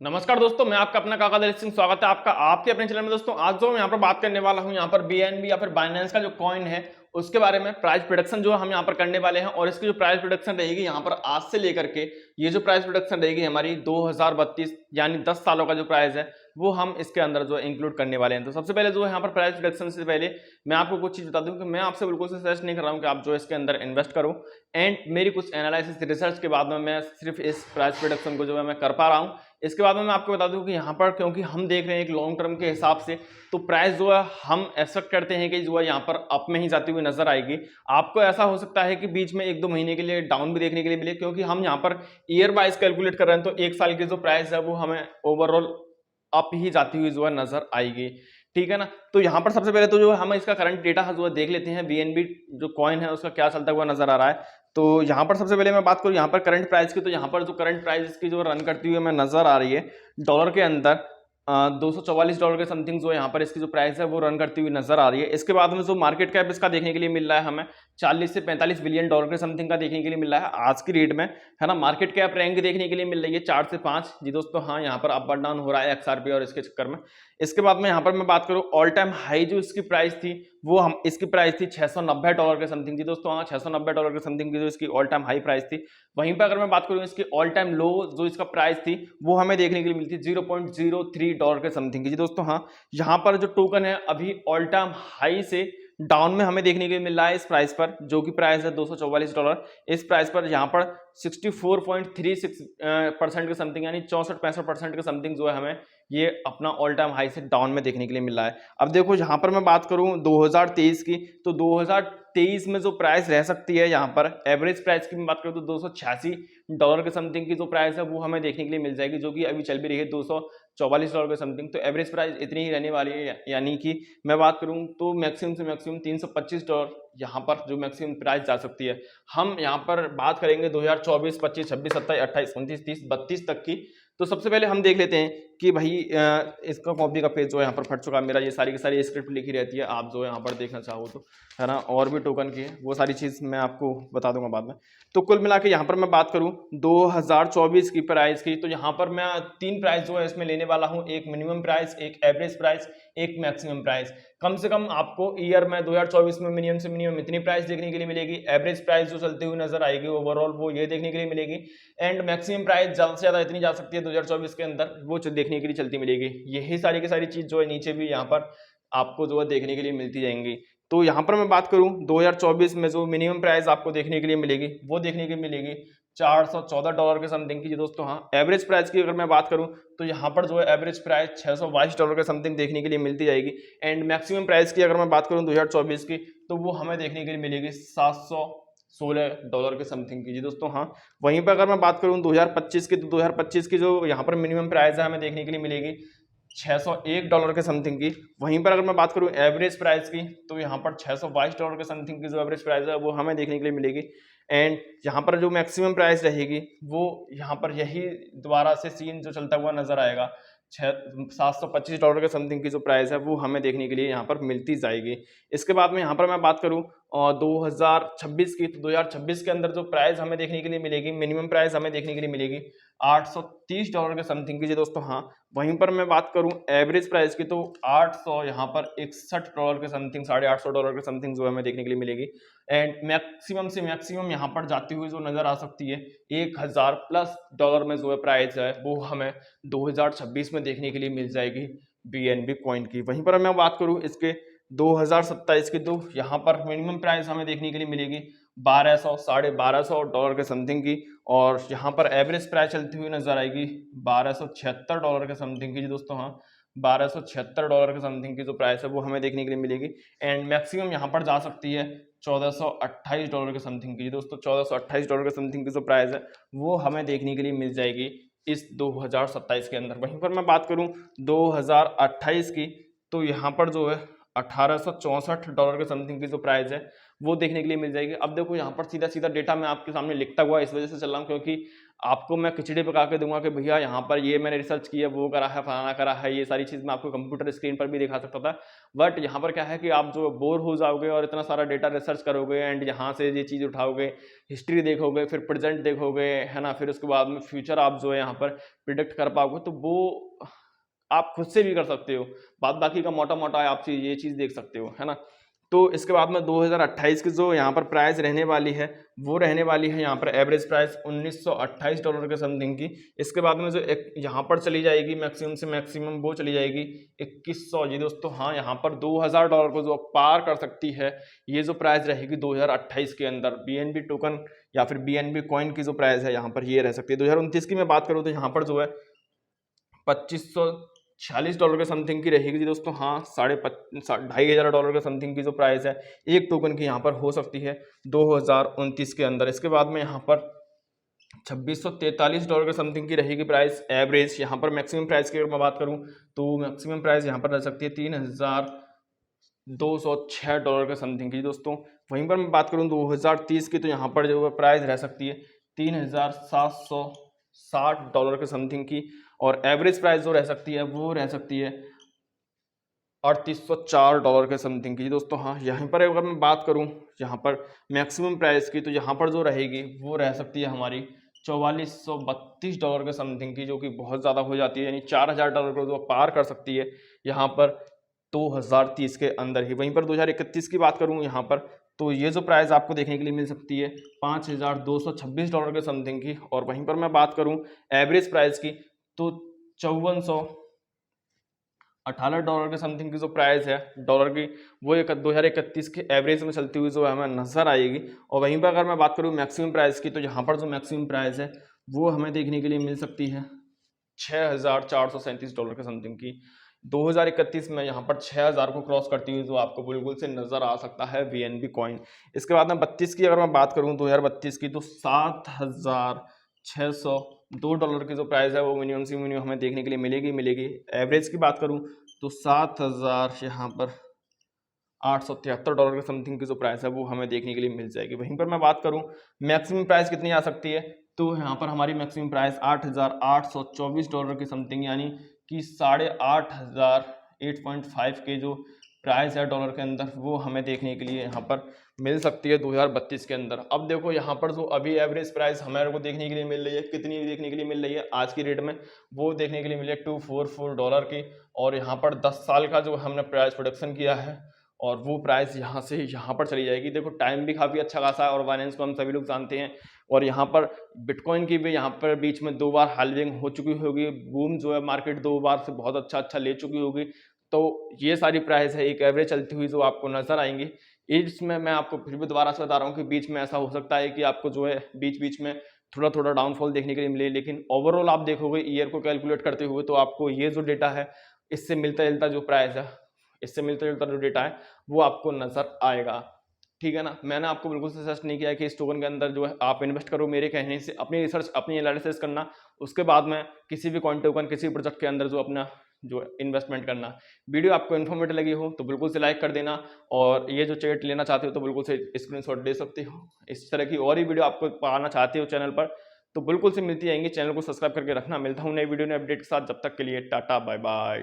नमस्कार दोस्तों, मैं आपका अपना काका दलीप सिंह। स्वागत है आपका आपके अपने चैनल में। दोस्तों आज जो मैं यहाँ पर बात करने वाला हूँ, यहाँ पर बीएनबी या फिर बाइनेंस का जो कॉइन है उसके बारे में प्राइस प्रोडक्शन जो हम यहाँ पर करने वाले हैं। और इसकी जो प्राइस प्रोडक्शन रहेगी यहाँ पर आज से लेकर के ये जो प्राइस प्रोडक्शन रहेगी हमारी 2032 यानी 10 सालों का जो प्राइस है वो हम इसके अंदर जो इंक्लूड करने वाले हैं। तो सबसे पहले जो है यहाँ पर प्राइस प्रोडक्शन से पहले मैं आपको कुछ चीज बता दूं कि मैं आपसे बिल्कुल से सजेस्ट नहीं कर रहा हूँ कि आप जो इसके अंदर इन्वेस्ट करो। एंड मेरी कुछ एनालिसिस रिसर्च के बाद में मैं सिर्फ इस प्राइस प्रोडक्शन को जो है मैं कर पा रहा हूँ। इसके बाद में मैं आपको बता दूं कि यहाँ पर क्योंकि हम देख रहे हैं एक लॉन्ग टर्म के हिसाब से, तो प्राइस जो है हम एक्सपेक्ट करते हैं कि जो है यहाँ पर अप में ही जाती हुई नजर आएगी। आपको ऐसा हो सकता है कि बीच में 1-2 महीने के लिए डाउन भी देखने के लिए मिले, क्योंकि हम यहाँ पर ईयर वाइज कैलकुलेट कर रहे हैं। तो एक साल की जो प्राइस है वो हमें ओवरऑल अप ही जाती हुई जो है नजर आएगी। ठीक है ना। तो यहाँ पर सबसे पहले तो जो हम इसका करंट डेटा जो है देख लेते हैं, बीएनबी जो कॉइन है उसका क्या चलता हुआ नजर आ रहा है। तो यहाँ पर सबसे पहले मैं बात करूँ यहाँ पर करंट प्राइस की, तो यहाँ पर जो करंट प्राइस इसकी जो रन करती हुई हमें नजर आ रही है डॉलर के अंदर $244 के समथिंग जो यहाँ पर इसकी जो प्राइस है वो रन करती हुई नजर आ रही है। इसके बाद में जो मार्केट कैप इसका देखने के लिए मिल रहा है हमें 40 से 45 बिलियन डॉलर के समथिंग का देखने के लिए मिल रहा है आज की रेट में, है ना। मार्केट कैप रैंक देखने के लिए मिल रही है 4 से 5 जी दोस्तों। हाँ, यहाँ पर अप और डाउन हो रहा है एक्सआरपी और इसके चक्कर में। इसके बाद में यहाँ पर मैं बात करूँ ऑल टाइम हाई जो इसकी प्राइस थी वो हम इसकी प्राइस थी $690 के समथिंग जी दोस्तों। हाँ, $690 के समथिंग की जो इसकी ऑल टाइम हाई प्राइस थी। वहीं पर अगर मैं बात करूँ इसकी ऑल टाइम लो जो इसका प्राइस थी वो हमें देखने के लिए मिलती $0.03 के समथिंग की जी दोस्तों। हाँ, यहाँ पर जो टोकन है अभी ऑल टाइम हाई से डाउन में हमें देखने के लिए मिल रहा है इस प्राइस पर, जो कि प्राइस है $244। इस प्राइस पर यहाँ पर 64.36% के समथिंग यानी 64-65% के समथिंग जो है हमें ये अपना ऑल टाइम हाई से डाउन में देखने के लिए मिल रहा है। अब देखो यहाँ पर मैं बात करूँ 2023 की, तो 2023 में जो प्राइस रह सकती है यहाँ पर एवरेज प्राइस की मैं बात करूँ तो $286 के समथिंग की जो प्राइस है वो हमें देखने के लिए मिल जाएगी, जो कि अभी चल भी रही है $244 के समथिंग। तो एवरेज प्राइस इतनी ही रहने वाली है, यानी कि मैं बात करूं तो मैक्सिमम से मैक्सिमम $325 यहाँ पर जो मैक्सिमम प्राइस जा सकती है। हम यहाँ पर बात करेंगे 2024, 25, 26, 27, 28, 29, 30, 32 तक की। तो सबसे पहले हम देख लेते हैं कि भाई इसका कॉपी का पेज जो है यहाँ पर फट चुका है मेरा। ये सारी की सारी स्क्रिप्ट लिखी रहती है, आप जो है यहाँ पर देखना चाहो तो, है ना। और भी टोकन की है, वो सारी चीज़ मैं आपको बता दूंगा बाद में। तो कुल मिला के यहाँ पर मैं बात करूँ 2024 की प्राइस की, तो यहाँ पर मैं 3 प्राइस जो है इसमें लेने वाला हूँ, एक मिनिमम प्राइस, एक एवरेज प्राइस, एक मैक्सिमम प्राइस। कम से कम आपको ईयर में 2024 में मिनिमम से मिनिमम इतनी प्राइस देखने के लिए मिलेगी। एवरेज प्राइस जो चलती हुई नजर आएगी ओवरऑल वो ये देखने के लिए मिलेगी। एंड मैक्सिमम प्राइस ज्यादा से ज्यादा इतनी जा सकती है 2024 के अंदर, वो देखने के लिए चलती मिलेगी। यही सारी की सारी चीज जो है नीचे भी यहाँ पर आपको जो है देखने के लिए मिलती जाएंगी। तो यहाँ पर मैं बात करूँ 2024 में जो मिनिमम प्राइस आपको देखने के लिए मिलेगी वो देखने के लिए मिलेगी $414 के समथिंग की जी दोस्तों। हाँ, एवरेज प्राइस की अगर मैं बात करूं तो यहाँ पर जो है एवरेज प्राइस $622 के समथिंग देखने के लिए मिलती जाएगी। एंड मैक्सिमम प्राइस की अगर मैं बात करूं 2024 की, तो वो हमें देखने के लिए मिलेगी $716 के समथिंग की जी दोस्तों। हाँ, वहीं पर अगर मैं बात करूं 2025 की, तो 2025 की जो यहाँ पर मिनिमम प्राइस है हमें देखने के लिए मिलेगी $601 के समथिंग की। वहीं पर अगर मैं बात करूं एवरेज प्राइस की, तो यहाँ पर $622 के समथिंग की जो एवरेज प्राइस है वो हमें देखने के लिए मिलेगी। एंड यहाँ पर जो मैक्सिमम प्राइस रहेगी वो यहाँ पर यही दोबारा से सीन जो चलता हुआ नजर आएगा, $725 के समथिंग की जो प्राइस है वो हमें देखने के लिए यहाँ पर मिलती जाएगी। इसके बाद में यहाँ पर मैं बात करूँ 2026 की, तो 2026 के अंदर जो प्राइस हमें देखने के लिए मिलेगी, मिनिमम प्राइस हमें देखने के लिए मिलेगी $830 के समथिंग की जी दोस्तों। हाँ, वहीं पर मैं बात करूं एवरेज प्राइस की, तो 800 यहाँ पर $61 के समथिंग, $850 के समथिंग जो हमें देखने के लिए मिलेगी। एंड मैक्सिमम से मैक्सिमम यहाँ पर जाती हुई जो नजर आ सकती है $1000+ में जो है प्राइस है वो हमें 2026 में देखने के लिए मिल जाएगी बीएनबी कॉइन की। वहीं पर मैं बात करूं इसके 2027 की, तो यहाँ पर मिनिमम प्राइस हमें देखने के लिए मिलेगी 1200, $1250 के समथिंग की। और यहाँ पर एवरेज प्राइस चलती हुई नजर आएगी $1276 के समथिंग की जी दोस्तों। हाँ, $1276 के समथिंग की जो प्राइस है वो हमें देखने के लिए मिलेगी। एंड मैक्सिमम यहाँ पर जा सकती है $1428 के समथिंग की जी दोस्तों। $1428 के समथिंग की जो प्राइस है वो हमें देखने के लिए मिल जाएगी इस 2027 के अंदर। वहीं पर मैं बात करूं 2028 की, तो यहाँ पर जो है $1864 के समथिंग की जो प्राइस है वो देखने के लिए मिल जाएगी। अब देखो यहाँ पर सीधा सीधा डेटा मैं आपके सामने लिखता हुआ इस वजह से चल रहा हूँ क्योंकि आपको मैं खिचड़ी पका के दूंगा कि भैया यहाँ पर ये मैंने रिसर्च किया, वो करा है, फलाना करा है, ये सारी चीज़ मैं आपको कंप्यूटर स्क्रीन पर भी दिखा सकता था। बट यहाँ पर क्या है कि आप जो बोर हो जाओगे और इतना सारा डेटा रिसर्च करोगे एंड यहाँ से ये चीज़ उठाओगे, हिस्ट्री देखोगे, फिर प्रेजेंट देखोगे, है ना, फिर उसके बाद में फ्यूचर आप जो है यहाँ पर प्रिडिक्ट कर पाओगे, तो वो आप खुद से भी कर सकते हो। बाद बाकी का मोटा मोटा आप ये चीज़ देख सकते हो, है ना। तो इसके बाद में 2028 की जो यहाँ पर प्राइस रहने वाली है, वो रहने वाली है यहाँ पर एवरेज प्राइस $1928 के समथिंग की। इसके बाद में जो एक यहाँ पर चली जाएगी मैक्सिमम से मैक्सिमम, वो चली जाएगी 2100 जी दोस्तों। हाँ, यहाँ पर $2000 को जो पार कर सकती है, ये जो प्राइस रहेगी 2028 के अंदर बीएनबी टोकन या फिर बीएनबी कॉइन की जो प्राइस है यहाँ पर ये रह सकती है। 2029 की मैं बात करूँ तो यहाँ पर जो है $2546 के समथिंग की रहेगी जी दोस्तों। हाँ, $2500 के समथिंग की जो प्राइस है एक टोकन की यहाँ पर हो सकती है 2029 के अंदर। इसके बाद में यहाँ पर $2643 के समथिंग की रहेगी प्राइस एवरेज। यहाँ पर मैक्सिमम प्राइस की अगर मैं बात करूँ तो मैक्सिमम प्राइस यहाँ पर रह सकती है $3206 के समथिंग की दोस्तों। वहीं पर मैं बात करूँ 2030 की, तो यहाँ पर जो प्राइस रह सकती है $3760 के समथिंग की, और एवरेज प्राइस जो रह सकती है वो रह सकती है $3804 के समथिंग की दोस्तों। हाँ, यहाँ पर अगर मैं बात करूँ यहाँ पर मैक्सिमम प्राइस की, तो यहाँ पर जो रहेगी वो रह सकती है हमारी $4432 के समथिंग की, जो कि बहुत ज़्यादा हो जाती है, यानी $4000 को जो पार कर सकती है यहाँ पर 2030 के अंदर ही। वहीं पर 2031 की बात करूँ यहाँ पर, तो ये जो प्राइस आपको देखने के लिए मिल सकती है $5226 के समथिंग की। और वहीं पर मैं बात करूँ एवरेज प्राइस की, तो $5418 के समथिंग की जो प्राइस है डॉलर की, वो 2031 के एवरेज में चलती हुई जो हमें नजर आएगी। और वहीं पर अगर मैं बात करूँ मैक्सिमम प्राइस की, तो यहाँ पर जो मैक्सिमम प्राइस है वो हमें देखने के लिए मिल सकती है $6437 के समथिंग की। 2031 में यहाँ पर 6000 को क्रॉस करती हुई जो आपको बिल्कुल से नजर आ सकता है बीएनबी कॉइन। इसके बाद में 32 की अगर मैं बात करूँ 2032 की, तो $7602 की जो प्राइस है वो मिनिमम से मिनिमम हमें देखने के लिए मिलेगी। एवरेज की बात करूँ तो 7000 यहाँ पर $873 के समथिंग की जो प्राइस है वो हमें देखने के लिए मिल जाएगी। वहीं पर मैं बात करूँ मैक्सिमम प्राइस कितनी आ सकती है, तो यहाँ पर हमारी मैक्सिमम प्राइस $8824 की समथिंग, यानी कि 8,500 के जो प्राइस है डॉलर के अंदर, वो हमें देखने के लिए यहाँ पर मिल सकती है 2032 के अंदर। अब देखो यहाँ पर जो अभी एवरेज प्राइस हमारे को देखने के लिए मिल रही है, कितनी देखने के लिए मिल रही है आज की रेट में, वो देखने के लिए मिली है $244 की। और यहाँ पर 10 साल का जो हमने प्राइस प्रोडक्शन किया है, और वो प्राइस यहाँ से यहाँ पर चली जाएगी। देखो टाइम भी काफ़ी अच्छा खासा है, और बाइनेंस को हम सभी लोग जानते हैं। और यहाँ पर बिटकॉइन की भी यहाँ पर बीच में 2 बार हाल्विंग हो चुकी होगी, बूम जो है मार्केट 2 बार से बहुत अच्छा ले चुकी होगी। तो ये सारी प्राइस है एक एवरेज चलती हुई जो आपको नजर आएंगी। इसमें मैं आपको फिर भी दोबारा से बता रहा हूँ कि बीच में ऐसा हो सकता है कि आपको जो है बीच में थोड़ा डाउनफॉल देखने के लिए मिले, लेकिन ओवरऑल आप देखोगे ईयर को कैलकुलेट करते हुए तो आपको ये जो डेटा है इससे मिलता जुलता जो प्राइस है, इससे मिलता जुलता जो डेटा है वो आपको नजर आएगा। ठीक है ना। मैंने आपको बिल्कुल सजेस्ट नहीं किया है कि इस टोकन के अंदर जो है आप इन्वेस्ट करो। मेरे कहने से अपनी रिसर्च, अपनी एनालिसिस करना, उसके बाद में किसी भी कॉइन टोकन, किसी भी प्रोजेक्ट के अंदर जो अपना जो इन्वेस्टमेंट करना। वीडियो आपको इन्फॉर्मेटिव लगी हो तो बिल्कुल से लाइक कर देना, और ये जो चार्ट लेना चाहते हो तो बिल्कुल से स्क्रीनशॉट दे सकते हो। इस तरह की और ही वीडियो आपको पाना चाहते हो चैनल पर तो बिल्कुल से मिलती आएंगी। चैनल को सब्सक्राइब करके रखना। मिलता हूँ नई वीडियो नए अपडेट के साथ, जब तक के लिए टाटा बाय बाय।